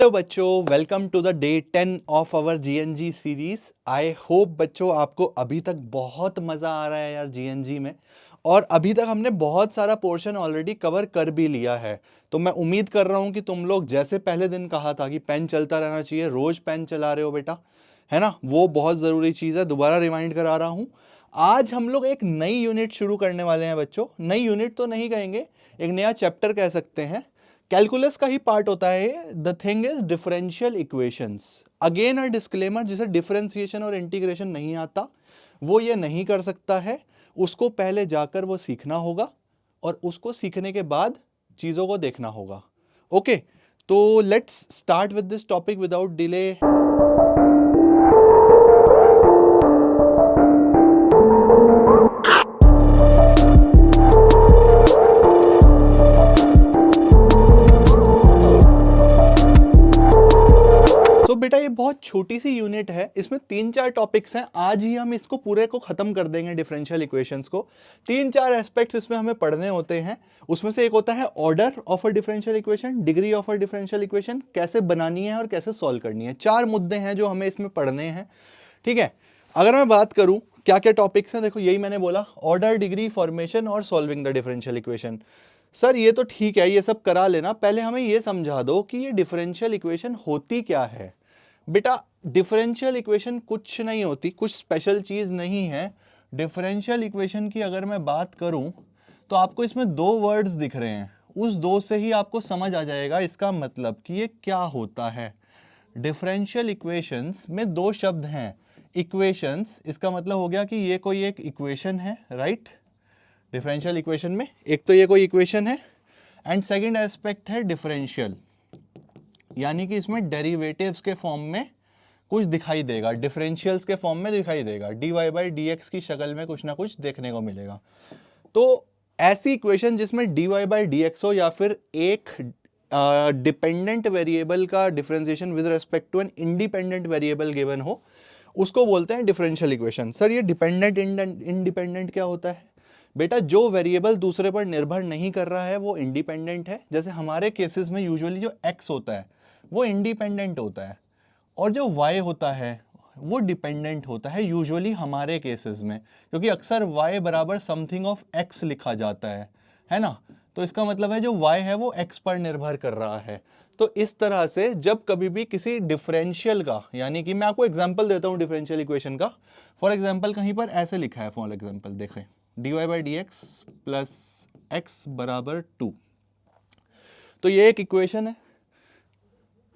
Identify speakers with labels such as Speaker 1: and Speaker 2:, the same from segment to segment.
Speaker 1: Hello बच्चों, welcome to the day 10 of our GNG series. I hope बच्चों आपको अभी तक बहुत मज़ा आ रहा है यार जीएनजी में, और अभी तक हमने बहुत सारा पोर्शन ऑलरेडी कवर कर भी लिया है। तो मैं उम्मीद कर रहा हूँ कि तुम लोग जैसे पहले दिन कहा था कि पेन चलता रहना चाहिए, रोज पेन चला रहे हो बेटा, है ना। वो बहुत ज़रूरी चीज़ है, दोबारा रिमाइंड करा रहा हूँ। आज हम लोग एक नई यूनिट शुरू करने वाले हैं बच्चों। नई यूनिट तो नहीं कहेंगे, एक नया चैप्टर कह सकते हैं। कैलकुलस का ही पार्ट होता है। The thing is differential equations. Again a disclaimer, जिसे डिफरेंशिएशन और इंटीग्रेशन नहीं आता वो ये नहीं कर सकता है। उसको पहले जाकर वो सीखना होगा, और उसको सीखने के बाद चीजों को देखना होगा। ओके, तो let's start with this topic without delay. तो बेटा ये बहुत छोटी सी यूनिट है, इसमें 3-4 टॉपिक्स हैं। आज ही हम इसको पूरे को खत्म कर देंगे, डिफरेंशियल इक्वेशंस को। 3-4 एस्पेक्ट्स इसमें हमें पढ़ने होते हैं। उसमें से एक होता है order of a differential equation, degree of a differential equation, कैसे बनानी है और कैसे सॉल्व करनी है। 4 मुद्दे हैं जो हमें इसमें पढ़ने हैं, ठीक है। अगर मैं बात करूं क्या क्या टॉपिक्स हैं, देखो यही मैंने बोला, ऑर्डर, डिग्री, फॉर्मेशन और solving the differential equation. Sir ये तो ठीक है, ये सब करा लेना, पहले हमें ये समझा दो कि ये डिफरेंशियल इक्वेशन होती क्या है। बेटा डिफरेंशियल इक्वेशन कुछ नहीं होती, कुछ स्पेशल चीज नहीं है। डिफरेंशियल इक्वेशन की अगर मैं बात करूं तो आपको इसमें 2 वर्ड्स दिख रहे हैं, उस 2 से ही आपको समझ आ जाएगा इसका मतलब कि ये क्या होता है। डिफरेंशियल इक्वेशंस में 2 शब्द हैं। इक्वेशंस, इसका मतलब हो गया कि ये कोई एक इक्वेशन है, राइट। डिफरेंशियल इक्वेशन में एक तो ये कोई इक्वेशन है, एंड सेकंड एस्पेक्ट है डिफरेंशियल, यानी कि इसमें डेरिवेटिव्स के फॉर्म में कुछ दिखाई देगा, डिफरेंशियल्स के फॉर्म में दिखाई देगा, dy बाई डी एक्स की शक्ल में कुछ ना कुछ देखने को मिलेगा। तो ऐसी इक्वेशन जिसमें dy बाई डी एक्स हो, या फिर एक डिपेंडेंट वेरिएबल का differentiation with respect to an independent variable given हो, उसको बोलते हैं डिफरेंशियल इक्वेशन। सर ये डिपेंडेंट इंडिपेंडेंट क्या होता है? बेटा जो वेरिएबल दूसरे पर निर्भर नहीं कर रहा है वो इंडिपेंडेंट है। जैसे हमारे केसेस में यूजुअली जो x होता है वो इंडिपेंडेंट होता है, और जो y होता है वो डिपेंडेंट होता है यूजुअली हमारे केसेस में, क्योंकि अक्सर y बराबर समथिंग ऑफ x लिखा जाता है ना। तो इसका मतलब है जो y है वो x पर निर्भर कर रहा है। तो इस तरह से जब कभी भी किसी डिफरेंशियल का, यानी कि मैं आपको एग्जांपल देता हूं डिफरेंशियल इक्वेशन का। फॉर एग्जांपल कहीं पर ऐसे लिखा है, फॉर एग्जांपल देखें, dy by D X plus X बराबर 2। तो ये एक इक्वेशन है,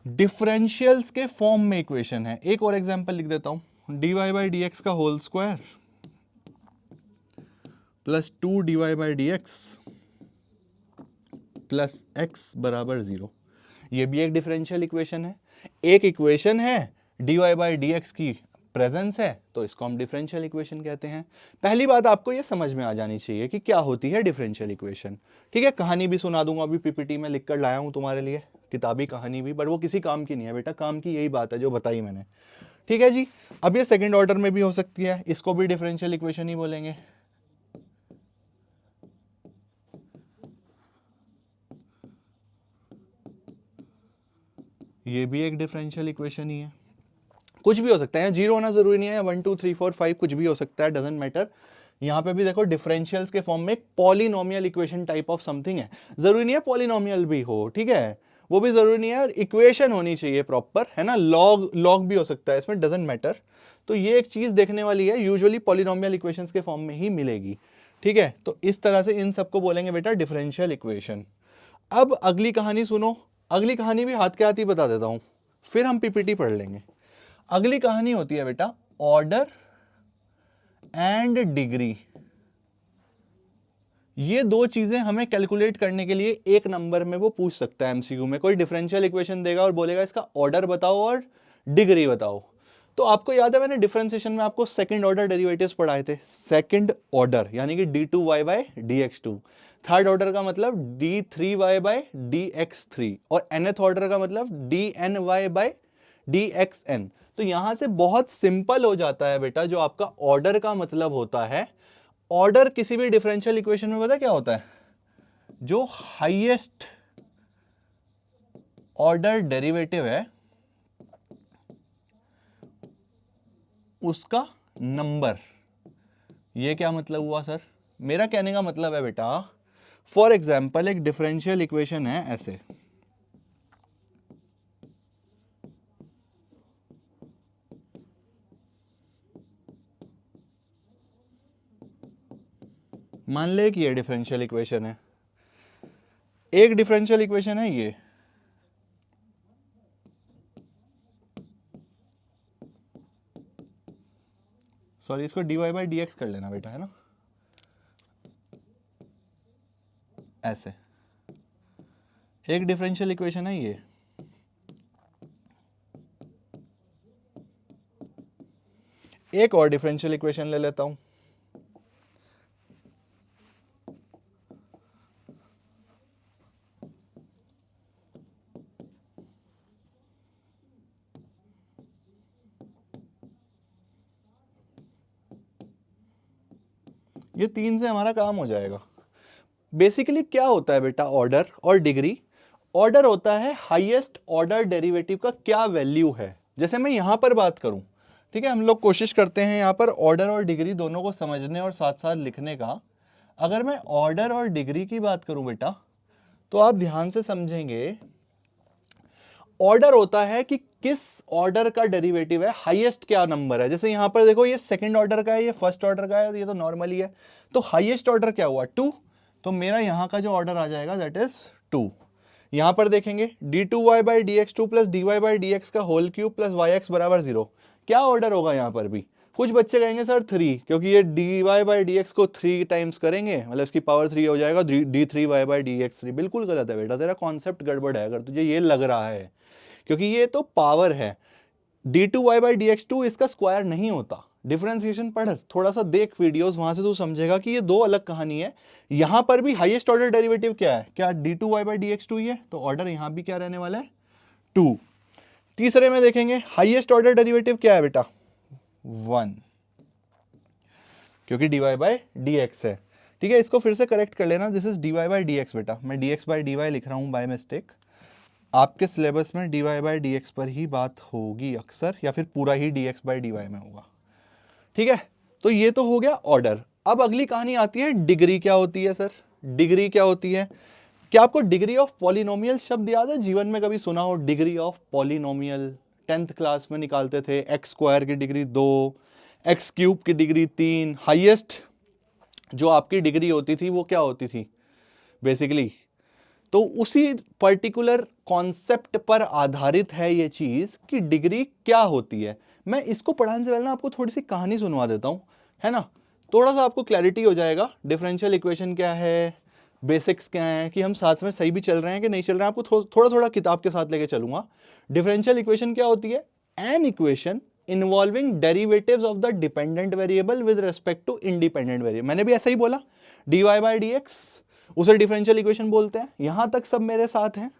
Speaker 1: डिफरेंशियल्स के फॉर्म में इक्वेशन है। एक और एग्जांपल लिख देता हूं, dy बाई डी एक्स का whole square plus 2 dy by D X plus X बराबर 0। ये भी एक डिफरेंशियल इक्वेशन है। एक इक्वेशन है, dy बाई डी एक्स की प्रेजेंस है, तो इसको हम डिफरेंशियल इक्वेशन कहते हैं। पहली बात आपको ये समझ में आ जानी चाहिए कि क्या होती है डिफरेंशियल इक्वेशन, ठीक है। कहानी भी सुना दूंगा, अभी पीपीटी में लिख कर लाया हूं तुम्हारे लिए, किताबी कहानी भी, बट वो किसी काम की नहीं है बेटा, काम की यही बात है जो बताई मैंने, ठीक है जी। अब ये सेकंड ऑर्डर में भी हो सकती है, इसको भी डिफरेंशियल इक्वेशन ही बोलेंगे। ये भी एक डिफरेंशियल इक्वेशन ही है। कुछ भी हो सकता है, 0 होना जरूरी नहीं है, 1 2 3 4 5 कुछ भी हो सकता है, डजेंट मैटर। यहाँ पे भी देखो डिफरेंशियल्स के फॉर्म में एक polynomial equation type of something है। जरूरी नहीं है पॉलिनोमियल भी हो, ठीक है, वो भी जरूरी नहीं है, इक्वेशन होनी चाहिए प्रॉपर, है ना। लॉग लॉग भी हो सकता है इसमें, डजेंट मैटर। तो ये एक चीज देखने वाली है, यूजुअली पॉलिनोमियल इक्वेशंस के फॉर्म में ही मिलेगी, ठीक है। तो इस तरह से इन सबको बोलेंगे बेटा डिफरेंशियल इक्वेशन। अब अगली कहानी सुनो, अगली कहानी भी हाथ के हाथ ही बता देता हूं, फिर हम पीपीटी पढ़ लेंगे। अगली कहानी होती है बेटा ऑर्डर एंड डिग्री। ये 2 चीजें हमें कैलकुलेट करने के लिए एक नंबर में वो पूछ सकता है एमसीक्यू में। कोई डिफरेंशियल इक्वेशन देगा और बोलेगा इसका ऑर्डर बताओ और डिग्री बताओ। तो आपको याद है मैंने डिफरेंशिएशन में आपको सेकंड ऑर्डर डेरिवेटिव्स पढ़ाए थे। सेकंड ऑर्डर यानी कि d2y bye dx2, third order का मतलब d3y बाय dx3, और nth ऑर्डर का मतलब dny बाय dxn। तो यहां से बहुत सिंपल हो जाता है बेटा, जो आपका ऑर्डर का मतलब होता है, ऑर्डर किसी भी डिफरेंशियल इक्वेशन में पता क्या होता है, जो हाईएस्ट ऑर्डर डेरिवेटिव है उसका नंबर। ये क्या मतलब हुआ सर? मेरा कहने का मतलब है बेटा, फॉर एग्जाम्पल एक डिफरेंशियल इक्वेशन है ऐसे, मान ले कि ये डिफरेंशियल इक्वेशन है, एक डिफरेंशियल इक्वेशन है ये, सॉरी इसको dy बाई डी कर लेना बेटा, है ना, ऐसे एक डिफरेंशियल इक्वेशन है ये, एक और डिफरेंशियल इक्वेशन ले लेता हूं, ये तीन से हमारा काम हो जाएगा। बेसिकली क्या होता है बेटा ऑर्डर और डिग्री? ऑर्डर होता है हाईएस्ट ऑर्डर डेरिवेटिव का क्या वैल्यू है। जैसे मैं यहां पर बात करूं, ठीक है, हम लोग कोशिश करते हैं यहां पर ऑर्डर और डिग्री दोनों को समझने और साथ साथ लिखने का। अगर मैं ऑर्डर और डिग्री की बात करूं बेटा, तो आप ध्यान से समझेंगे, ऑर्डर होता है कि किस ऑर्डर का डेरिवेटिव है, हाईएस्ट क्या नंबर है। जैसे यहां पर देखो ये सेकंड ऑर्डर का है, ये फर्स्ट ऑर्डर का है और ये तो नॉर्मली है, तो हाईएस्ट ऑर्डर क्या हुआ? 2। तो मेरा यहां का जो ऑर्डर आ जाएगा दैट इज 2। यहां पर देखेंगे d2y by D x two plus d Y by D x का whole cube plus y x बराबर 0, क्या ऑर्डर होगा यहां पर भी? कुछ बच्चे कहेंगे सर 3, क्योंकि ये dy बाई डी एक्स को 3 टाइम्स करेंगे, मतलब इसकी पावर 3 हो जाएगा, d3y बाई डी एक्स 3। बिल्कुल गलत है बेटा, तेरा कॉन्सेप्ट गड़बड़ है अगर तुझे ये लग रहा है, क्योंकि ये तो पावर है। d2y by D x two इसका स्क्वायर नहीं होता। डिफरेंशिएशन पढ़, थोड़ा सा देख वीडियोस, वहां से तू समझेगा कि ये दो अलग कहानी है। यहां पर भी हाईएस्ट ऑर्डर डेरिवेटिव क्या है? क्या d2y by D x two ही है? तो ऑर्डर यहां भी क्या रहने वाला है? 2। तीसरे में देखेंगे हाईएस्ट ऑर्डर डेरिवेटिव क्या है बेटा? 1, क्योंकि dy बाई डी एक्स है। ठीक है, इसको फिर से करेक्ट कर लेना, this is dy by D x बेटा, मैं dx बाई dy लिख रहा हूं बाय मिस्टेक। आपके सिलेबस में dy बाई डी एक्स पर ही बात होगी अक्सर, या फिर पूरा ही dx बाई dy में होगा। ठीक है, तो ये तो हो गया ऑर्डर। अब अगली कहानी आती है डिग्री। क्या होती है सर? डिग्री क्या होती है? क्या आपको डिग्री ऑफ पॉलिनोमियल शब्द याद है? जीवन में कभी सुना हो degree of polynomial? 10th class में निकालते थे, एक्स स्क्वायर की डिग्री 2, एक्स क्यूब की डिग्री 3। हाईएस्ट जो आपकी डिग्री होती थी वो क्या होती थी बेसिकली? तो उसी पर्टिकुलर कॉन्सेप्ट पर आधारित है ये चीज कि डिग्री क्या होती है। मैं इसको पढ़ाने से पहले ना आपको थोड़ी सी कहानी सुनवा देता हूं, है ना, थोड़ा सा आपको क्लैरिटी हो जाएगा डिफरेंशियल इक्वेशन क्या है, बेसिक्स क्या है, कि हम साथ में सही भी चल रहे हैं कि नहीं चल रहे हैं। आपको थोड़ा थोड़ा किताब के साथ लेके चलूंगा। डिफरेंशियल इक्वेशन क्या होती है? An equation involving derivatives of the dependent variable with respect to independent variable. मैंने भी ऐसा ही बोला, dy बाई डी एक्स, उसे डिफरेंशियल इक्वेशन बोलते हैं। यहां तक सब मेरे साथ हैं।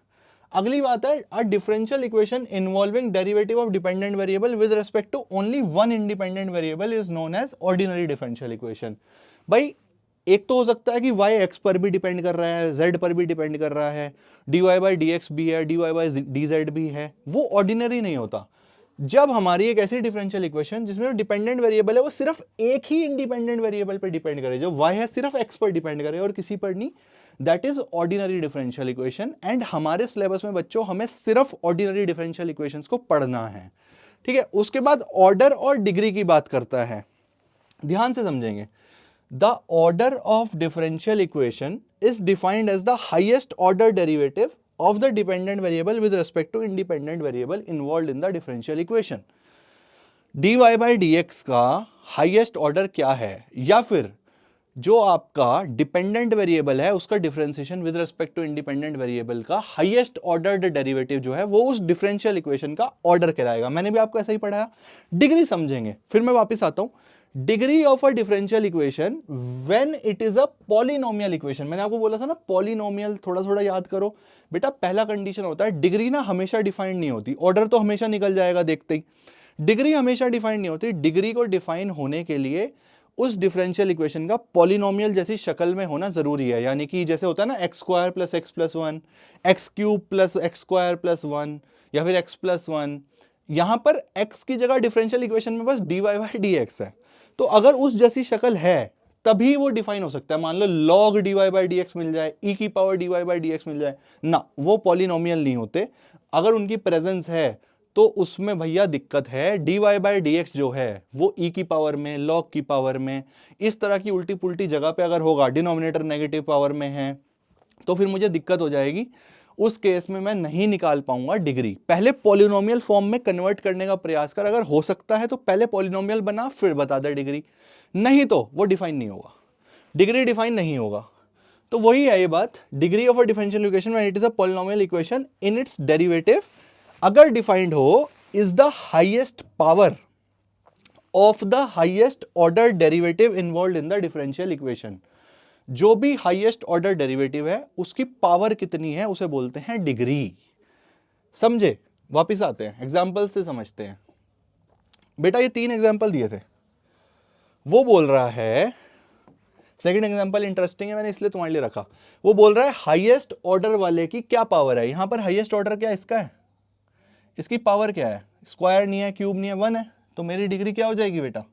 Speaker 1: अगली बात है a differential equation involving derivative of dependent variable with respect to only one independent variable is known as ordinary differential equation. भाई एक तो हो सकता है कि y x पर भी डिपेंड कर रहा है, z पर भी डिपेंड कर रहा है, dy बाई डी एक्स भी है, dy बाई डी जेड भी है, वो ऑर्डिनरी नहीं होता। जब हमारी एक ऐसी डिफरेंशियल इक्वेशन जिसमें जो डिपेंडेंट वेरिएबल है वो सिर्फ एक ही इंडिपेंडेंट वेरिएबल पर डिपेंड करे, जो y है सिर्फ x पर डिपेंड करे और किसी पर नहीं, that is ordinary differential equation. And हमारे सिलेबस में बच्चों हमें सिर्फ ऑर्डिनरी डिफरेंशियल इक्वेशंस को पढ़ना है। ठीक है, उसके बाद ऑर्डर और डिग्री की बात करता है, ध्यान से समझेंगे। The order of differential equation is defined as the highest order derivative of the dependent variable with respect to independent variable involved in the differential equation. dy by dx का highest order क्या है, या फिर जो आपका dependent variable है उसका differentiation with respect to independent variable का हाईएस्ट ऑर्डर्ड डेरिवेटिव जो है वो उस डिफरेंशियल इक्वेशन का ऑर्डर कहलाएगा। मैंने भी आपको ऐसा ही पढ़ाया। डिग्री समझेंगे, फिर मैं वापस आता हूं। Degree of a differential equation when it is a polynomial equation. मैंने आपको बोला था ना पॉलिनोमियल, थोड़ा थोड़ा याद करो बेटा। पहला कंडीशन होता है डिग्री ना हमेशा डिफाइंड नहीं होती, ऑर्डर तो हमेशा निकल जाएगा देखते ही। डिग्री हमेशा डिफाइंड नहीं होती। डिग्री को डिफाइन होने के लिए उस डिफरेंशियल इक्वेशन का पॉलिनोमियल जैसी शक्ल में होना जरूरी है, यानी कि जैसे होता है ना x square plus x plus one, x cube plus x square plus one, या फिर एक्स प्लस वन। यहां पर एक्स की जगह डिफरेंशियल इक्वेशन में बस D Y by D X है, तो अगर उस जैसी शक्ल है तभी वो डिफाइन हो सकता है। मान लो log dy by D x मिल जाए, e की power dy by D x मिल जाए ना, वो पॉलिनोमियल नहीं होते। अगर उनकी प्रेजेंस है तो उसमें भैया दिक्कत है। dy बाई डी एक्स जो है वो e की पावर में, log की पावर में, इस तरह की उल्टी पुल्टी जगह पे अगर होगा, डिनोमिनेटर नेगेटिव पावर में है, तो फिर मुझे दिक्कत हो जाएगी। उस केस में मैं नहीं निकाल पाऊंगा डिग्री। पहले पॉलिनोमियल फॉर्म में कन्वर्ट करने का प्रयास कर, अगर हो सकता है तो पहले पॉलिनोमियल बना फिर बता दे डिग्री, नहीं तो वो डिफाइन नहीं होगा, डिग्री डिफाइन नहीं होगा। तो वही है ये बात, degree of a differential equation when it is a polynomial equation in its derivative अगर डिफाइंड हो is the highest power of the highest order derivative involve in the differential equation. जो भी हाईएस्ट ऑर्डर डेरिवेटिव है उसकी power कितनी है उसे बोलते हैं डिग्री। समझे? वापिस आते हैं एग्जाम्पल से समझते हैं। बेटा ये 3 एग्जाम्पल दिए थे, वो बोल रहा है, सेकंड एग्जांपल इंटरेस्टिंग है मैंने इसलिए तुम्हारे लिए रखा। वो बोल रहा है हाईएस्ट ऑर्डर वाले की क्या पावर है। यहां पर हाईएस्ट ऑर्डर क्या इसका है, इसकी पावर क्या है, स्क्वायर नहीं है, क्यूब नहीं है, 1 है, तो मेरी डिग्री क्या हो जाएगी बेटा,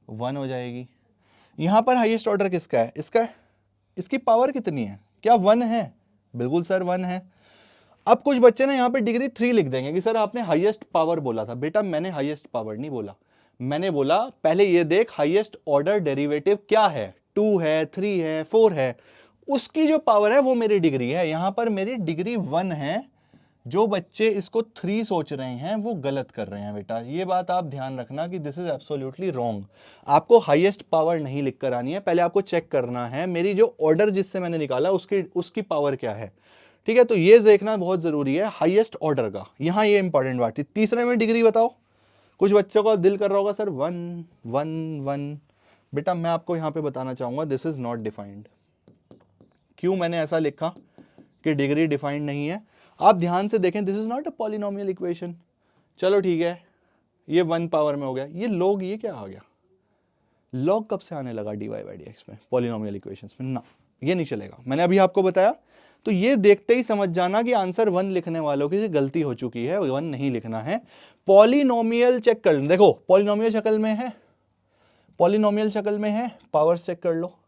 Speaker 1: 1 हो जाएगी। यहां पर हाईएस्ट ऑर्डर किसका है, इसका है, इसकी पावर कितनी है, क्या 1 है, बिल्कुल सर 1 है। अब कुछ बच्चे ना यहां पे डिग्री 3 लिख देंगे कि सर आपने हाईएस्ट पावर बोला था। बेटा मैंने हाईएस्ट पावर नहीं बोला, मैंने बोला पहले ये देख हाईएस्ट ऑर्डर डेरिवेटिव क्या है, 2 है, 3 है, 4 है, उसकी जो पावर है वो मेरी डिग्री है। यहां पर मेरी डिग्री 1 है। जो बच्चे इसको 3 सोच रहे हैं वो गलत कर रहे हैं बेटा, ये बात आप ध्यान रखना कि दिस इज एब्सोल्युटली रॉन्ग। आपको हाईएस्ट पावर नहीं लिख कर आनी है, पहले आपको चेक करना है मेरी जो ऑर्डर जिससे मैंने निकाला उसकी पावर क्या है। ठीक है, तो ये देखना बहुत जरूरी है हाईएस्ट ऑर्डर का, यहां ये इंपॉर्टेंट बात थी। तीसरे में डिग्री बताओ, कुछ बच्चों का दिल कर रहा होगा सर 1 1 1। बेटा मैं आपको यहां पे बताना चाहूंगा दिस इज नॉट डिफाइंड। क्यों मैंने ऐसा लिखा कि डिग्री डिफाइंड नहीं है, आप ध्यान से देखें, this is not a polynomial equation. चलो ठीक है, ये 1 पावर में हो गया, ये लॉग, ये क्या आ गया, लॉग कब से आने लगा D Y by D X में, पॉलिनोमियल इक्वेशंस में ना, ये नहीं चलेगा, मैंने अभी आपको बताया। तो ये देखते ही समझ जाना कि आंसर 1 लिखने वालों की गलती हो चुकी है, 1 नहीं लिखना है। पॉलिनोमियल चेक कर लो, देखो पॉलिनोमियल शक्ल में है, पॉलिनोमियल शक्ल में है, पावर चेक कर लो।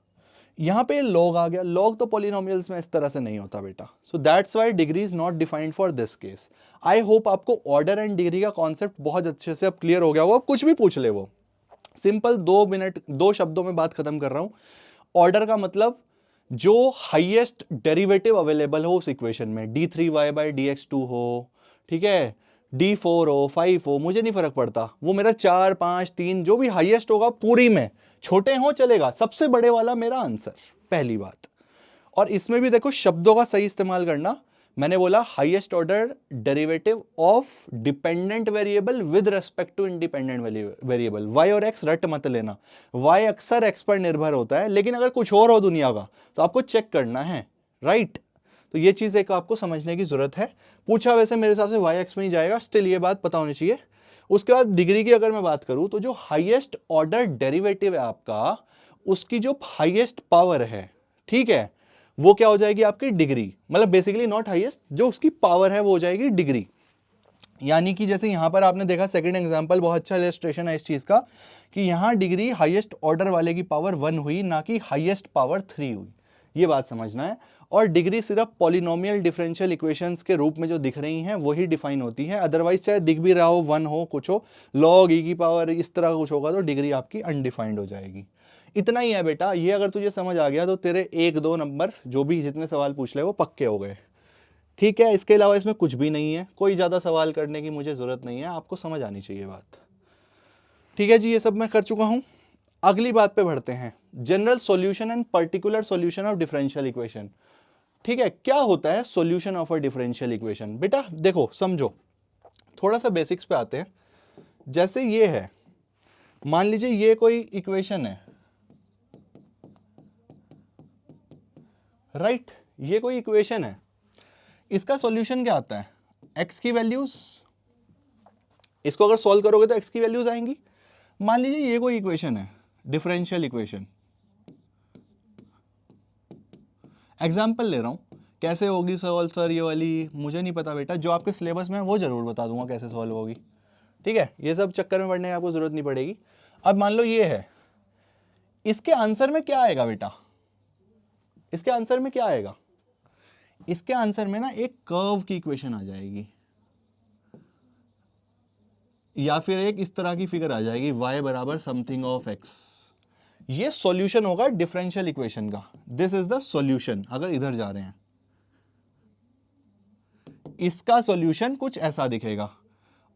Speaker 1: यहां पे लॉग आ गया, लॉग तो पॉलिनोमियल्स में इस तरह से नहीं होता बेटा, so that's why degree is not defined for this case. I hope आपको ऑर्डर एंड डिग्री का कॉन्सेप्ट बहुत अच्छे से अब क्लियर हो गया होगा। कुछ भी पूछ ले वो सिंपल 2 मिनट 2 शब्दों में बात खत्म कर रहा हूं। ऑर्डर का मतलब जो हाईएस्ट डेरिवेटिव अवेलेबल हो उस इक्वेशन में, d3y बाई dx2 हो, ठीक है, d4 हो, 5 हो, मुझे नहीं फर्क पड़ता, वो मेरा 4 5 3 जो भी हाईएस्ट होगा पूरी में, छोटे हो चलेगा, सबसे बड़े वाला मेरा आंसर, पहली बात। और इसमें भी देखो शब्दों का सही इस्तेमाल करना। मैंने बोला highest order derivative of dependent variable with respect to independent variable. Y और एक्स रट मत लेना, वाई अक्सर एक्स पर निर्भर होता है, लेकिन अगर कुछ और हो दुनिया का तो आपको चेक करना है, राइट। तो ये चीज एक आपको समझने की जरूरत है। पूछा वैसे मेरे हिसाब से वाई एक्स में ही जाएगा, स्टिल ये बात पता होनी चाहिए। उसके बाद डिग्री की अगर मैं बात करूं तो जो हाईएस्ट ऑर्डर डेरिवेटिव है आपका, उसकी जो हाईएस्ट पावर है, ठीक है, वो क्या हो जाएगी आपकी डिग्री। मतलब बेसिकली नॉट हाईएस्ट, जो उसकी पावर है वो हो जाएगी डिग्री। यानी कि जैसे यहां पर आपने देखा सेकंड एग्जांपल, बहुत अच्छा इलस्ट्रेशन है इस चीज का, कि यहां डिग्री हाईएस्ट ऑर्डर वाले की पावर 1 हुई, ना कि हाईएस्ट पावर 3 हुई, ये बात समझना है। और डिग्री सिर्फ पॉलिनोमियल डिफरेंशियल इक्वेशंस के रूप में जो दिख रही हैं वही डिफाइन होती है, अदरवाइज चाहे दिख भी रहा हो 1 हो, कुछ हो, लॉग ई की पावर इस तरह का कुछ होगा तो डिग्री आपकी अनडिफाइंड हो जाएगी। इतना ही है बेटा, ये अगर तुझे समझ आ गया तो तेरे 1 2 नंबर जो भी जितने सवाल पूछ ले वो पक्के हो गए, ठीक है। इसके अलावा इसमें कुछ भी नहीं है, कोई ज्यादा सवाल करने की मुझे जरूरत नहीं है, आपको समझ आनी चाहिए बात, ठीक है जी। ये सब मैं कर चुका हूं, अगली बात पे बढ़ते हैं, general solution and particular solution of differential equation. ठीक है, क्या होता है solution of a differential equation. बेटा देखो समझो, थोड़ा सा बेसिक्स पे आते हैं। जैसे ये है, मान लीजिए ये कोई इक्वेशन है, राइट, ये कोई इक्वेशन है, इसका सॉल्यूशन क्या आता है, x की वैल्यूज, इसको अगर सॉल्व करोगे तो x की वैल्यूज आएंगी। मान लीजिए ये कोई इक्वेशन है, डिफरेंशियल इक्वेशन। एग्जाम्पल ले रहा हूं, कैसे होगी सॉल्व सर ये वाली, मुझे नहीं पता बेटा, जो आपके सिलेबस में है वो जरूर बता दूंगा कैसे सॉल्व होगी, ठीक है, ये सब चक्कर में पढ़ने की आपको जरूरत नहीं पड़ेगी। अब मान लो ये है, इसके आंसर में क्या आएगा बेटा, इसके आंसर में क्या आएगा, इसके आंसर में ना एक कर्व की इक्वेशन आ जाएगी, या फिर एक इस तरह की फिगर आ जाएगी y बराबर समथिंग ऑफ x। ये सॉल्यूशन होगा डिफरेंशियल इक्वेशन का, दिस इज द सॉल्यूशन। अगर इधर जा रहे हैं, इसका सॉल्यूशन कुछ ऐसा दिखेगा।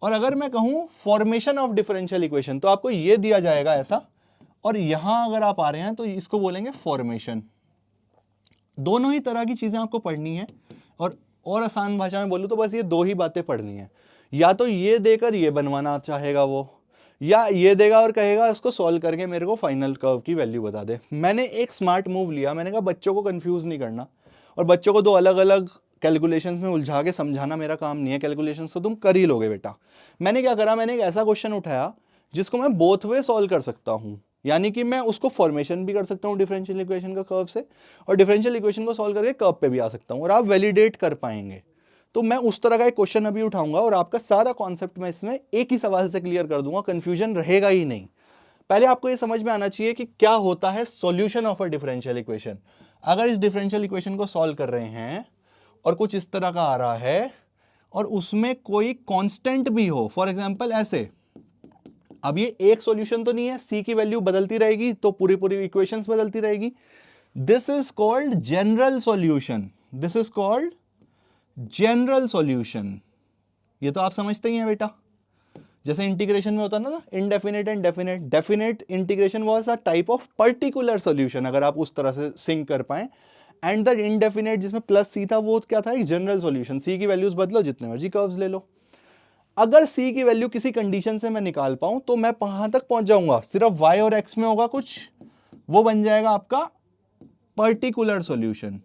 Speaker 1: और अगर मैं कहूं फॉर्मेशन ऑफ डिफरेंशियल इक्वेशन, तो आपको ये दिया जाएगा ऐसा, और यहां अगर आप आ रहे हैं तो इसको बोलेंगे फॉर्मेशन। दोनों ही तरह की चीजें आपको पढ़नी है, और आसान भाषा में बोलूं तो बस ये दो ही बातें पढ़नी है, या तो ये देकर ये बनवाना चाहेगा वो, या ये देगा और कहेगा इसको सॉल्व करके मेरे को फाइनल कर्व की वैल्यू बता दे। मैंने एक स्मार्ट मूव लिया, मैंने कहा बच्चों को कंफ्यूज नहीं करना, और बच्चों को दो अलग अलग कैलकुलेशंस में उलझा के समझाना मेरा काम नहीं है, कैलकुलेशंस तो तुम कर ही लोगे बेटा। मैंने क्या करा, मैंने एक ऐसा क्वेश्चन उठाया जिसको मैं बोथ वे सॉल्व कर सकता हूं, यानी कि मैं उसको फॉर्मेशन भी कर सकता हूं डिफरेंशियल इक्वेशन का कर्व से, और डिफरेंशियल इक्वेशन को सॉल्व करके कर्व पे भी आ सकता हूं, और आप वैलिडेट कर पाएंगे। तो मैं उस तरह का एक क्वेश्चन अभी उठाऊंगा, और आपका सारा कॉन्सेप्ट मैं इसमें एक ही सवाल से क्लियर कर दूंगा, कंफ्यूजन रहेगा ही नहीं। पहले आपको ये समझ में आना चाहिए कि क्या होता है solution of a differential equation. अगर इस डिफरेंशियल इक्वेशन को सॉल्व कर रहे हैं और कुछ इस तरह का आ रहा है, और उसमें कोई कांस्टेंट भी हो, फॉर एग्जांपल ऐसे, अब ये एक सॉल्यूशन तो नहीं है, सी की वैल्यू बदलती रहेगी तो पूरी पूरी इक्वेशंस बदलती रहेगी। This is called general solution, this is called general solution. ये तो आप समझते ही हैं बेटा, जैसे इंटीग्रेशन में होता ना indefinite and definite, definite integration was a type of particular solution, अगर आप उस तरह से सिंक कर पाए, एंड द इनडेफिनेट जिसमें प्लस सी था वो क्या था, एक जनरल सॉल्यूशन। सी की वैल्यूज बदलो, जितने मर्जी कर्व्स ले लो, अगर सी की वैल्यू किसी कंडीशन से मैं निकाल पाऊं तो मैं कहां तक पहुंच जाऊंगा, सिर्फ वाई और एक्स में होगा कुछ, वो बन जाएगा आपका पर्टिकुलर सॉल्यूशन।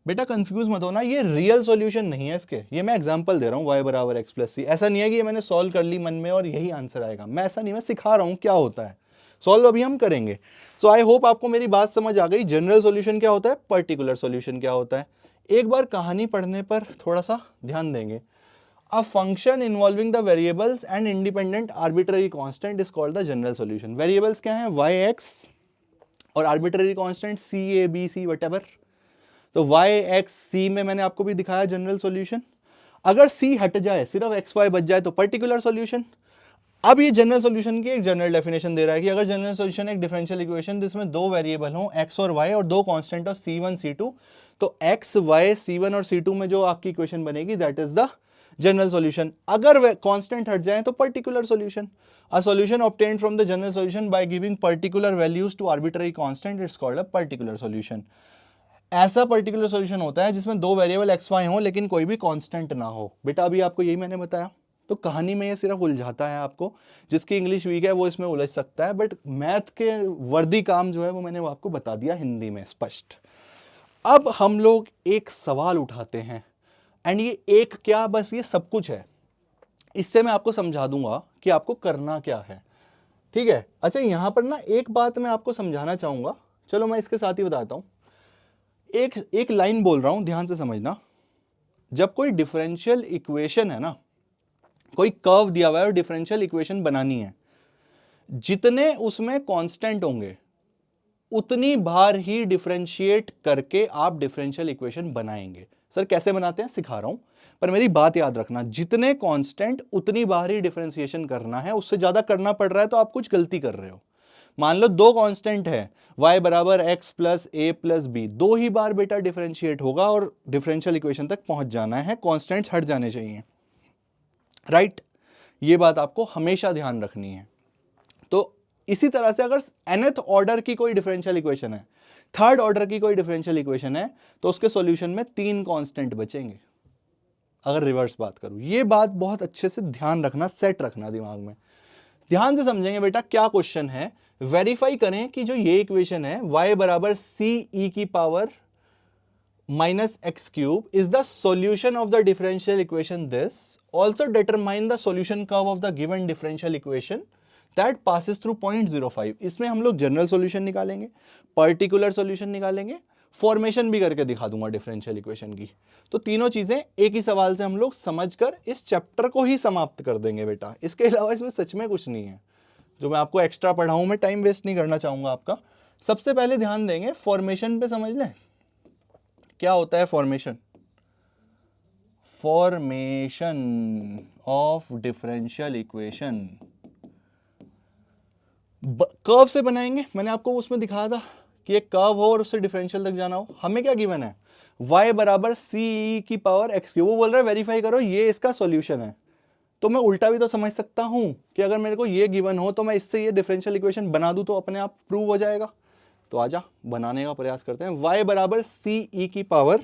Speaker 1: बेटा कंफ्यूज मत होना, ये रियल सॉल्यूशन नहीं है इसके, ये मैं एग्जांपल दे रहा हूं, y बराबर एक्स प्लस सी। ऐसा नहीं है कि ये मैंने सॉल्व कर ली मन में और यही आंसर आएगा, मैं ऐसा नहीं, मैं सिखा रहा हूं क्या होता है, सॉल्व अभी हम करेंगे। सो आई होप आपको मेरी बात समझ आ गई, जनरल सॉल्यूशन क्या होता है, पर्टिकुलर सॉल्यूशन क्या होता है। एक बार कहानी पढ़ने पर थोड़ा सा ध्यान देंगे। A function involving the variables and independent arbitrary constant is called the general solution. Variables क्या हैं, y, x, और arbitrary constant c, a, b, c, whatever. तो y, x, c में मैंने आपको भी दिखाया जनरल सॉल्यूशन। अगर c हट जाए, सिर्फ x, y बच जाए तो पर्टिकुलर सॉल्यूशन। अब ये जनरल सॉल्यूशन की एक जनरल डेफिनेशन दे रहा है कि अगर जनरल सॉल्यूशन एक डिफरेंशियल इक्वेशन जिसमें दो वेरिएबल हो x और y और दो कांस्टेंट हो c1 c2, तो x, y, c1 और c2 में जो आपकी इक्वेशन बनेगी that is the general solution. अगर वे कांस्टेंट हट जाए तो particular solution. A solution obtained from the general solution by giving particular values to arbitrary constant it's called a particular solution. ऐसा पर्टिकुलर सॉल्यूशन होता है जिसमें दो वेरिएबल एक्स वाई हो लेकिन कोई भी कांस्टेंट ना हो। बेटा अभी आपको यही मैंने बताया, तो कहानी में ये सिर्फ उलझाता है आपको, जिसकी इंग्लिश वीक है वो इसमें उलझ सकता है, बट मैथ के वर्दी काम जो है वो मैंने वो आपको बता दिया हिंदी में स्पष्ट। अब हम लोग एक सवाल उठाते हैं, एंड ये एक क्या, बस ये सब कुछ है, इससे मैं आपको समझा दूंगा कि आपको करना क्या है, ठीक है। अच्छा यहां पर ना एक बात मैं आपको समझाना चाहूंगा, चलो मैं इसके साथ ही बताता हूं। एक लाइन बोल रहा हूं, ध्यान से समझना। जब कोई डिफरेंशियल इक्वेशन है ना, कोई कर्व दिया हुआ है और डिफरेंशियल इक्वेशन बनानी है, जितने उसमें कांस्टेंट होंगे उतनी बार ही डिफरेंशिएट करके आप डिफरेंशियल इक्वेशन बनाएंगे। सर कैसे बनाते हैं सिखा रहा हूं, पर मेरी बात याद रखना, जितने कांस्टेंट उतनी बार ही डिफरेंशिएशन करना है, उससे ज्यादा करना पड़ रहा है तो आप कुछ गलती कर रहे हो। मान लो दो कांस्टेंट है, y बराबर एक्स प्लस ए प्लस बी, दो ही बार बेटा डिफरेंशिएट होगा और डिफरेंशियल इक्वेशन तक पहुंच जाना है, कांस्टेंट्स हट जाने चाहिए, राइट। ये बात आपको हमेशा ध्यान रखनी है। तो इसी तरह से अगर nth ऑर्डर की कोई डिफरेंशियल इक्वेशन है, थर्ड ऑर्डर की कोई डिफरेंशियल इक्वेशन है, तो उसके सॉल्यूशन में तीन कांस्टेंट बचेंगे। अगर रिवर्स बात करूं, ये बात बहुत अच्छे से ध्यान रखना, सेट रखना दिमाग में, ध्यान से समझेंगे बेटा। क्या क्वेश्चन है, वेरीफाई करें कि जो ये इक्वेशन है y बराबर सी ई की power minus x cube is the solution of the differential equation this, also determine the solution curve of the given differential equation that passes through 0.05। इसमें हम लोग जनरल सॉल्यूशन निकालेंगे, पर्टिकुलर सॉल्यूशन निकालेंगे, formation भी करके दिखा दूंगा डिफरेंशियल इक्वेशन की। तो तीनों चीजें एक ही सवाल से हम लोग समझकर इस चैप्टर को ही समाप्त कर देंगे बेटा। इसके अलावा इसमें सच में कुछ नहीं है जो मैं आपको एक्स्ट्रा पढ़ाऊं। मैं टाइम वेस्ट नहीं करना चाहूंगा आपका। सबसे पहले ध्यान देंगे फॉर्मेशन पे, समझ लें क्या होता है formation. Formation of differential equation curve से बनाएंगे। मैंने आपको उसमें दिखाया था कि एक कर्व हो और उससे डिफरेंशियल तक जाना हो। हमें क्या गिवन है, y बराबर सी की पावर एक्स क्यूब। वो बोल रहा है वेरीफाई करो ये इसका सॉल्यूशन है। तो मैं उल्टा भी तो समझ सकता हूं कि अगर मेरे को ये गिवन हो तो मैं इससे ये डिफरेंशियल इक्वेशन बना दूं तो अपने आप प्रूव हो जाएगा। तो आजा बनाने का प्रयास करते हैं। y बराबर सी ई की पावर,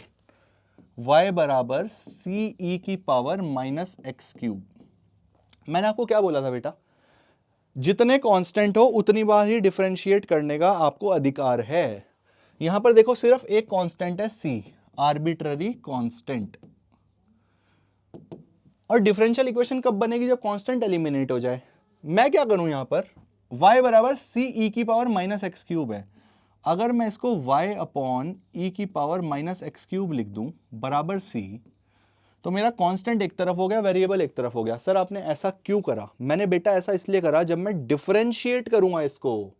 Speaker 1: y बराबर सी ई की पावर माइनस एक्स क्यूब। मैंने आपको क्या बोला था बेटा, जितने कांस्टेंट हो उतनी बार ही डिफरेंशिएट करने का आपको अधिकार है। यहां पर देखो सिर्फ एक कांस्टेंट है c, आर्बिट्ररी कांस्टेंट। और डिफरेंशियल इक्वेशन कब बनेगी, जब कांस्टेंट एलिमिनेट हो जाए। मैं क्या करूं यहां पर, y बराबर सी ई की पावर माइनस एक्स क्यूब है। अगर मैं इसको y अपॉन ई की पावर माइनस एक्स क्यूब लिख दूं बराबर c, तो मेरा कांस्टेंट एक तरफ हो गया, वेरिएबल एक तरफ हो गया। सर आपने ऐसा क्यों करा? मैंने बेटा ऐसा इसलिए करा, जब मैं डिफरेंशिएट करूंगा इसको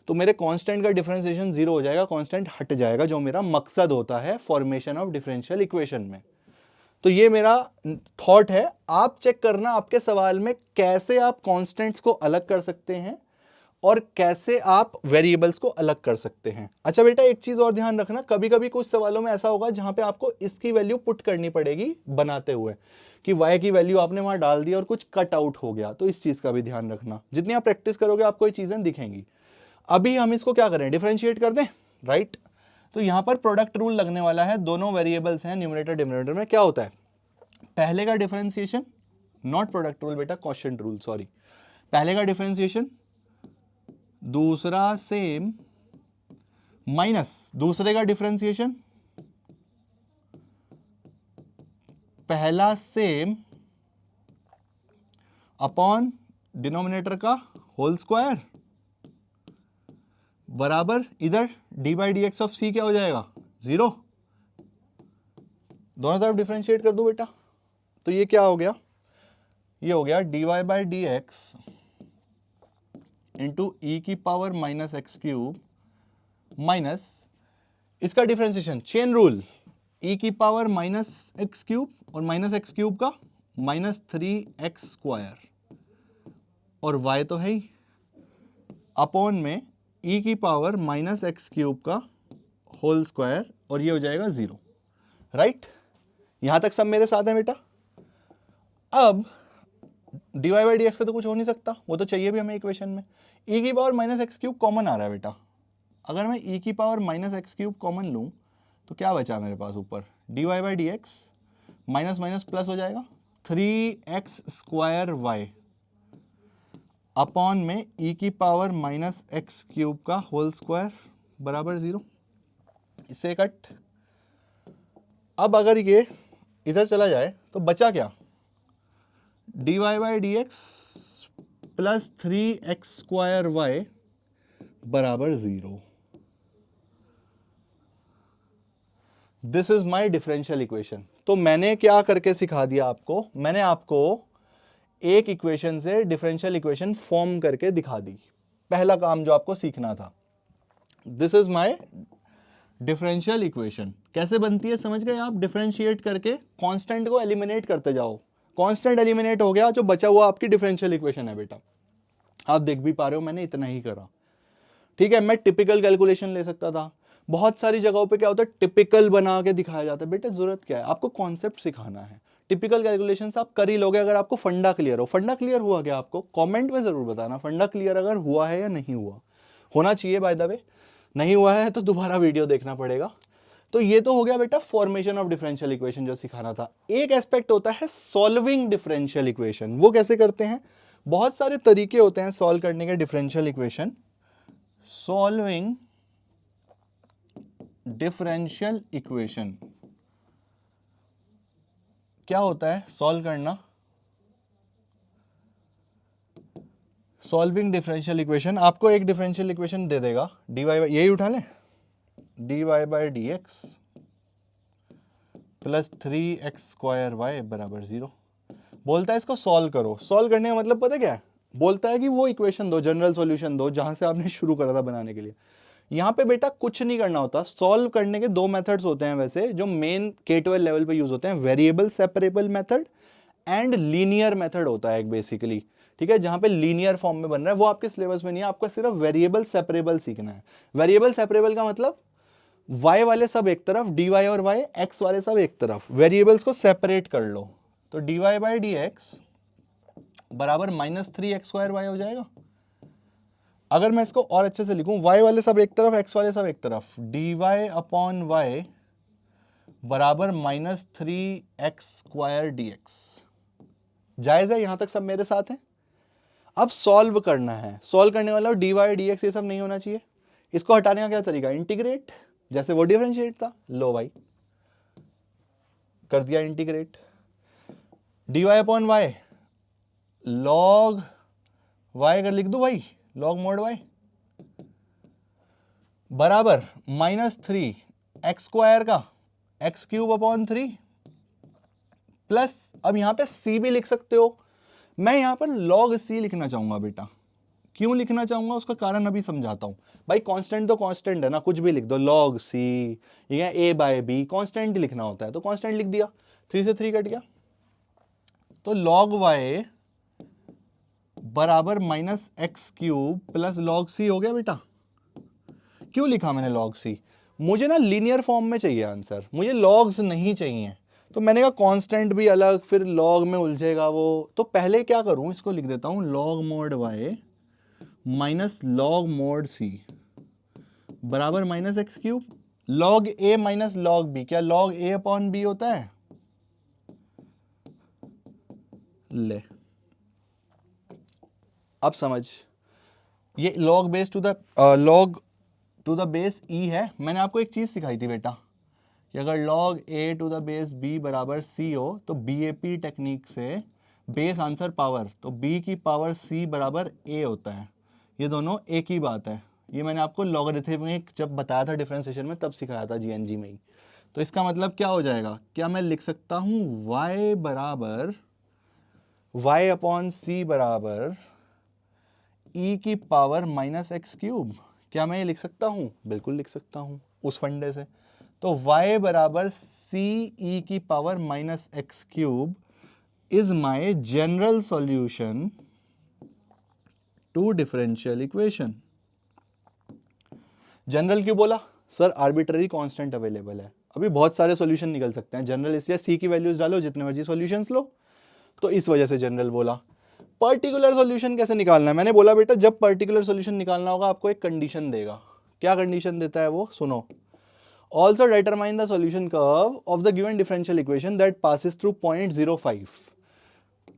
Speaker 1: तो मेरे कांस्टेंट का डिफरेंशिएशन जीरो हो जाएगा, कांस्टेंट हट जाएगा, जो मेरा मकसद होता है फॉर्मेशन ऑफ डिफरेंशियल इक्वेशन में। तो ये मेरा थॉट है। आप चेक करना आपके सवाल में कैसे आप कांस्टेंट्स को अलग कर सकते हैं और कैसे आप वेरिएबल्स को अलग कर सकते हैं। अच्छा बेटा एक चीज और ध्यान रखना, कभी कभी कुछ सवालों में ऐसा होगा जहां पे आपको इसकी वैल्यू पुट करनी पड़ेगी बनाते हुए, कि y की वैल्यू आपने वहां डाल दी और कुछ कट आउट हो गया। तो इस चीज का भी ध्यान रखना, जितनी आप प्रैक्टिस करोगे आपको ये चीजें दिखेंगी। अभी हम इसको क्या करें, डिफरेंशिएट कर दें, राइट। तो यहां पर प्रोडक्ट रूल लगने वाला है, दोनों वेरिएबल्स हैं न्यूमरेटर डिनोमिनेटर में। क्या होता है पहले का डिफरेंशिएशन, नॉट प्रोडक्ट रूल बेटा, क्वोशिएंट रूल, सॉरी। पहले का डिफरेंशिएशन, दूसरा सेम, माइनस दूसरे का डिफरेंशिएशन, पहला सेम अपॉन डिनोमिनेटर का होल स्क्वायर बराबर इधर d by D x of c क्या हो जाएगा, जीरो। दोनों तरफ डिफरेंशिएट कर दो बेटा, तो ये क्या हो गया, ये हो गया d Y by D x into e की power minus x cube minus इसका डिफरेंशिएशन, चेन रूल, ई की पावर माइनस एक्स क्यूब और माइनस एक्स क्यूब का माइनस 3x स्क्वायर, और y तो है ही, अपॉन में ई की पावर माइनस एक्स क्यूब का होल स्क्वायर, और ये हो जाएगा जीरो, राइट। यहां तक सब मेरे साथ है बेटा। अब dy बाई डी एक्स का तो कुछ हो नहीं सकता, वो तो चाहिए भी हमें इक्वेशन में। ई की power minus x cube common आ रहा है बेटा, अगर मैं ई की power minus x cube common लूं तो क्या बचा मेरे पास ऊपर, d Y by D x minus minus plus हो जाएगा 3x स्क्वायर वाई अपॉन में ई की पावर माइनस एक्स क्यूब का होल स्क्वायर बराबर जीरो, इससे कट। अब अगर ये इधर चला जाए तो बचा क्या, d Y by D X plus 3x square y बराबर zero. This is my differential equation. तो मैंने क्या करके सिखा दिया आपको, मैंने आपको एक इक्वेशन से डिफरेंशियल इक्वेशन फॉर्म करके दिखा दी। पहला काम जो आपको सीखना था, this is my differential equation. कैसे बनती है समझ गए आप, डिफरेंशिएट करके कांस्टेंट को एलिमिनेट करते जाओ, कांस्टेंट एलिमिनेट हो गया, जो बचा हुआ आपकी डिफरेंशियल इक्वेशन है बेटा। आप देख भी पा रहे हो मैंने इतना ही करा, ठीक है। मैं टिपिकल कैलकुलेशन ले सकता था, बहुत सारी जगहों पे क्या होता है टिपिकल बना के दिखाया जाता है। बेटा जरूरत क्या है, आपको कॉन्सेप्ट सिखाना है। टिपिकल कैलकुलेशन आप कर ही लोगे अगर आपको फंडा क्लियर हो। फंडा क्लियर हुआ क्या आपको, कमेंट में जरूर बताना फंडा क्लियर अगर हुआ है या नहीं हुआ, होना चाहिए बाय द वे। नहीं हुआ है तो दोबारा वीडियो देखना पड़ेगा। तो ये तो हो गया बेटा फॉर्मेशन ऑफ डिफरेंशियल इक्वेशन जो सिखाना था। एक एस्पेक्ट होता है सॉल्विंग डिफरेंशियल इक्वेशन, वो कैसे करते हैं, बहुत सारे तरीके होते हैं सॉल्व करने के differential equation. Solving differential equation क्या होता है, सॉल्व करना। सॉल्विंग डिफरेंशियल इक्वेशन, आपको एक डिफरेंशियल इक्वेशन दे देगा dy बाई, यही उठा लें, dy by D X plus 3x² y बराबर 0। बोलता है इसको सॉल्व करो। सॉल्व करने का मतलब पता क्या है? बोलता है कि वो इक्वेशन दो, जनरल सॉल्यूशन दो जहां से आपने शुरू करा था बनाने के लिए। यहाँ पे बेटा कुछ नहीं करना होता। सॉल्व करने के दो मेथड्स होते हैं वैसे जो मेन K12 लेवल पे यूज होते हैं, variable separable method and linear method होता है एक बेसिकली, ठीक है, जहां पे लीनियर फॉर्म में बन रहा है। वो आपके सिलेबस में नहीं है, आपको सिर्फ वेरिएबल सेपरेबल सीखना है। वेरिएबल सेपरेबल का मतलब y वाले सब एक तरफ, dy और y, x वाले सब एक तरफ, वेरिएबल्स को सेपरेट कर लो। तो dy बाई डी एक्स बराबर -3x² हो जाएगा। अगर मैं इसको और अच्छे से लिखूं, y वाले सब एक तरफ, x वाले सब एक तरफ, dy अपॉन y बराबर -3x² dx। जायज है? यहां तक सब मेरे साथ हैं? अब सॉल्व करना है। सॉल्व करने वाला dy dx ये सब नहीं होना चाहिए। इसको हटाने का क्या तरीका? इंटीग्रेट, जैसे वो डिफरेंशिएट था। लो भाई, कर दिया integrate. dy upon Y log y कर लिख दू भाई, लॉग मोड y बराबर -3x² का x³ अपॉन 3 प्लस, अब यहां पे c भी लिख सकते हो। मैं यहां पर log c लिखना चाहूंगा बेटा। क्यों लिखना चाहूंगा उसका कारण अभी समझाता हूं। भाई कांस्टेंट तो कांस्टेंट है ना, कुछ भी लिख दो, log c या a बाय b, कांस्टेंट ही लिखना होता है तो कांस्टेंट लिख दिया। 3 से 3 कट गया, तो log y बराबर -x³ प्लस log c हो गया बेटा। क्यों लिखा मैंने log c? मुझे ना लीनियर फॉर्म में चाहिए आंसर, मुझे लॉग्स नहीं चाहिए। तो मैंने कहा कांस्टेंट भी अलग, फिर लॉग में उलझेगा वो, तो पहले क्या करूं, इसको लिख देता हूं log mod y minus log mod c बराबर -x³। log a minus log b, क्या log a अपॉन b होता है? ले, अब समझ, ये log base to the log to the base e है। मैंने आपको एक चीज सिखाई थी बेटा कि अगर log a to the base b बराबर c हो तो BAP टेक्निक से बेस आंसर पावर, तो b की पावर c बराबर a होता है। ये दोनों एक ही बात है। ये मैंने आपको लॉगरिथमिक जब बताया था डिफरेंशिएशन में तब सिखाया था GNG में ही। तो इसका मतलब क्या हो जाएगा? क्या मैं लिख सकता हूं y बराबर y अपॉन c बराबर e की पावर -x³? क्या मैं ये लिख सकता हूं? बिल्कुल लिख सकता हूं उस फंडे से। तो y बराबर c e की power -x³ is my general solution to differential equation. General क्यों बोला? सर आर्बिट्ररी कांस्टेंट अवेलेबल है, अभी बहुत सारे सॉल्यूशन निकल सकते हैं। जनरल इसलिए c की वैल्यूज डालो, जितने मर्जी सॉल्यूशंस लो, तो इस वजह से जनरल बोला। पर्टिकुलर सॉल्यूशन कैसे निकालना है? मैंने बोला बेटा जब पर्टिकुलर सॉल्यूशन निकालना होगा आपको एक कंडीशन देगा। क्या कंडीशन देता है वो? सुनो, also determine the solution curve of the given differential equation that passes through 0.05।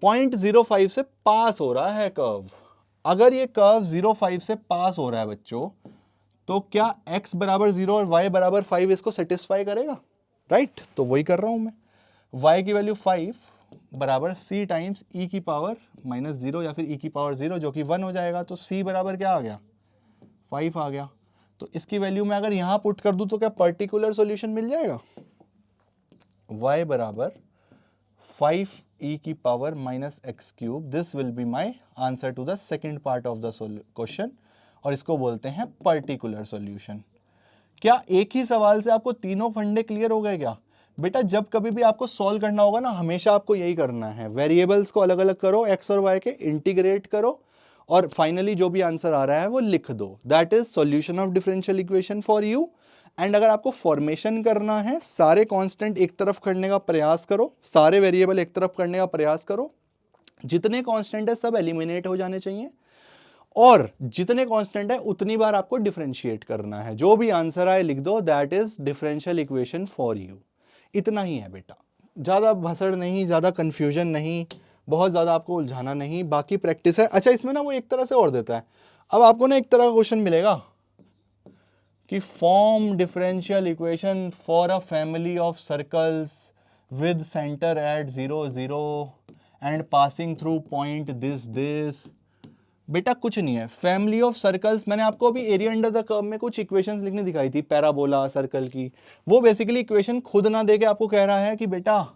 Speaker 1: 0.05 से पास हो रहा है कर्व। अगर ये कर्व 0.5 से पास हो रहा है बच्चों, तो क्या x बराबर 0 और y बराबर 5 इसको सेटिस्फाई करेगा? राइट, तो वही कर रहा हूं मैं। y की वैल्यू 5 बराबर c टाइम्स e की पावर -0 या फिर e की पावर 0 जो कि 1 हो जाएगा। तो c बराबर क्या आ गया? 5 आ गया। तो इसकी वैल्यू मैं अगर यहां पुट कर दूं तो क्या पर्टिकुलर सॉल्यूशन मिल जाएगा? y बराबर 5 e की power -x³, this will be my answer to the second part of the question, और इसको बोलते हैं पर्टिकुलर सॉल्यूशन। क्या एक ही सवाल से आपको तीनों फंडे क्लियर हो गए क्या? बेटा जब कभी भी आपको सॉल्व करना होगा ना, हमेशा आपको यही करना है, वेरिएबल्स को अलग अलग करो, x और y के इंटीग्रेट करो, और फाइनली जो भी आंसर आ रहा है वो लिख दो। That is solution of differential equation for you. And अगर आपको फॉर्मेशन करना है, सारे कांस्टेंट एक तरफ करने का प्रयास करो, सारे वेरिएबल एक तरफ करने का प्रयास करो, जितने कांस्टेंट है सब एलिमिनेट हो जाने चाहिए, और जितने कांस्टेंट है उतनी बार आपको डिफरेंशिएट करना है। जो भी आंसर आए लिख दो, that is differential equation for you. इतना ही है बेटा, ज्यादा भसड़ नहीं, ज्यादा कंफ्यूजन नहीं, बहुत ज्यादा आपको उलझाना नहीं, बाकी प्रैक्टिस है। अच्छा इसमें ना वो एक तरह से और देता है। अब आपको ना एक तरह का क्वेश्चन मिलेगा कि form differential equation for a family of circles with centre at 0 0 and passing through point this this बेटा कुछ नहीं है, फैमिली ऑफ सर्कल्स, मैंने आपको अभी एरिया अंडर द कर्व में कुछ इक्वेशंस लिखने दिखाई थी पैराबोला सर्कल की, वो बेसिकली इक्वेशन खुद ना देके आपको कह रहा है कि बेटा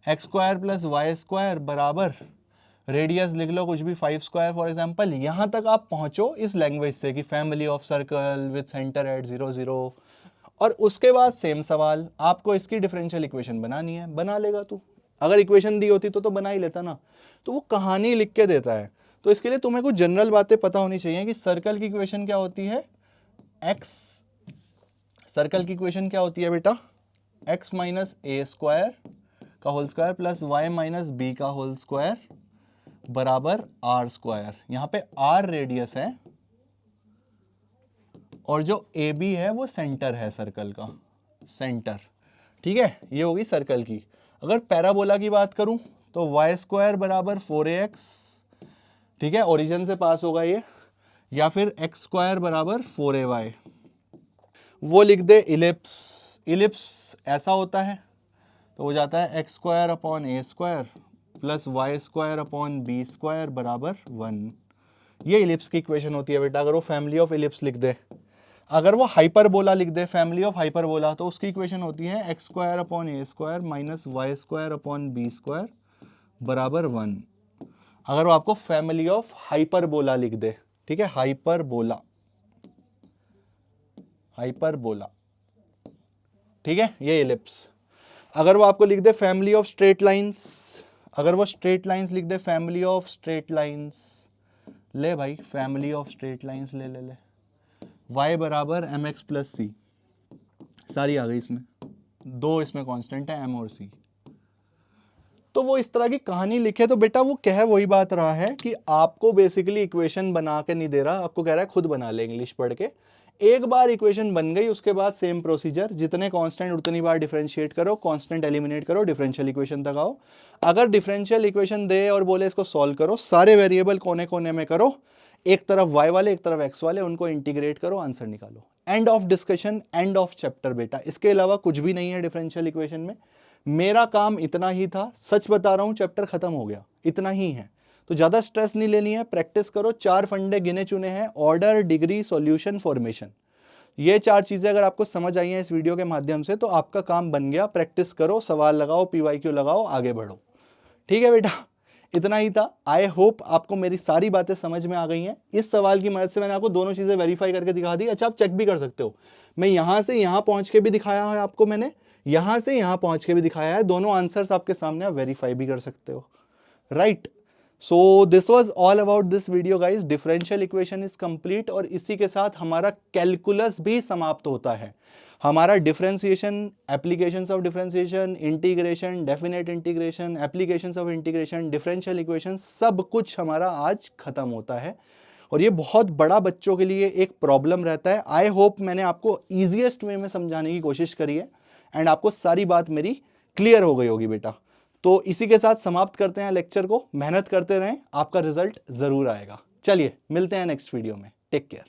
Speaker 1: x square plus y square बराबर रेडियस लिख लो कुछ भी 5 स्क्वायर फॉर एग्जांपल। यहां तक आप पहुंचो इस लैंग्वेज से कि family of circle with centre at 0 0, और उसके बाद सेम सवाल, आपको इसकी डिफरेंशियल इक्वेशन बनानी है, बना लेगा तू, अगर इक्वेशन दी होती तो बना ही लेता ना, तो वो कहानी लिख के देता है। तो इसके लिए तुम्हें कुछ जनरल बातें पता होनी चाहिए कि सर्कल की इक्वेशन क्या होती है, एक्स, सर्कल की इक्वेशन क्या होती है बेटा, एक्स माइनस ए स्क्वायर का whole square plus y minus b का होल स्क्वायर बराबर आर स्क्वायर। यहां पे आर रेडियस है और जो ए बी है वो सेंटर है सर्कल का, सेंटर, ठीक है, ये होगी सर्कल की। अगर पैराबोला की बात करूं तो वाई स्क्वायर बराबर 4ax, ठीक है, ओरिजिन से पास होगा ये, या फिर एक्स स्क्वायर बराबर 4ay, वो लिख दे इलिप्स, इलिप्स ऐसा होता है तो हो जाता है x square upon a square plus y square upon b square बराबर 1, ये इलिप्स की इक्वेशन होती है बेटा, अगर वो फैमिली ऑफ इलिप्स लिख दे। अगर वो हाइपरबोला लिख दे, फैमिली ऑफ हाइपरबोला, तो उसकी इक्वेशन होती है x square upon a square minus y square upon b square बराबर 1, अगर वो आपको फैमिली ऑफ हाइपरबोला लिख दे, ठीक है, हाइपरबोला, हाइपरबोला, ठीक है, ये इलिप्स। अगर वो आपको लिख दे फैमिली ऑफ स्ट्रेट लाइंस, अगर वो स्ट्रेट लाइंस लिख दे, फैमिली ऑफ स्ट्रेट लाइंस, ले भाई फैमिली ऑफ स्ट्रेट लाइंस ले ले ले, y बराबर एम एक्स प्लस सी, सारी आ गई इसमें, दो इसमें कांस्टेंट है m और c, तो वो इस तरह की कहानी लिखे तो बेटा वो कह वही बात रहा है कि आपको बेसिकली इक्वेशन बना के नहीं दे रहा, आपको कह रहा है खुद बना ले इंग्लिश पढ़ के। एक बार इक्वेशन बन गई उसके बाद सेम प्रोसीजर, जितने कांस्टेंट उतनी बार डिफरेंशिएट करो, कांस्टेंट एलिमिनेट करो, डिफरेंशियल इक्वेशन तक आओ। अगर डिफरेंशियल इक्वेशन दे और बोले इसको सॉल्व करो, सारे वेरिएबल कोने कोने में करो, एक तरफ y वाले एक तरफ x वाले, उनको इंटीग्रेट करो, आंसर निकालो, end of discussion, end of chapter बेटा। इसके अलावा कुछ भी नहीं है डिफरेंशियल इक्वेशन में। मेरा काम इतना ही था, सच बता रहा हूं, चैप्टर खत्म हो गया, इतना ही है, तो ज्यादा स्ट्रेस नहीं लेनी है, प्रैक्टिस करो। 4 फंडे गिने चुने हैं, ऑर्डर, डिग्री, सॉल्यूशन, फॉर्मेशन, ये 4 चीजें अगर आपको समझ आई हैं इस वीडियो के माध्यम से तो आपका काम बन गया। प्रैक्टिस करो, सवाल लगाओ, PYQ लगाओ, आगे बढ़ो, ठीक है बेटा, इतना ही था। आई होप आपको मेरी सारी बातें समझ में आ गई हैं। इस सवाल की मदद से मैंने आपको दोनों चीजें वेरीफाई करके दिखा दी। अच्छा, आप चेक भी कर सकते हो, मैं यहां से यहां पहुंच के भी दिखाया है आपको, मैंने यहां से यहां पहुंच के भी दिखाया है, दोनों आंसर्स आपके सामने, आप वेरीफाई भी कर सकते हो, right. So this was all about this video guys, differential equation is complete, और इसी के साथ हमारा कैलकुलस भी समाप्त होता है। हमारा differentiation, applications of differentiation, integration, definite integration, applications of integration, differential equation, सब कुछ हमारा आज खत्म होता है। और ये बहुत बड़ा बच्चों के लिए एक प्रॉब्लम रहता है। आई होप मैंने आपको ईजिएस्ट वे में समझाने की कोशिश करी है एंड आपको सारी बात मेरी क्लियर हो गई होगी बेटा। तो इसी के साथ समाप्त करते हैं लेक्चर को। मेहनत करते रहें, आपका रिजल्ट जरूर आएगा। चलिए मिलते हैं नेक्स्ट वीडियो में, टेक केयर।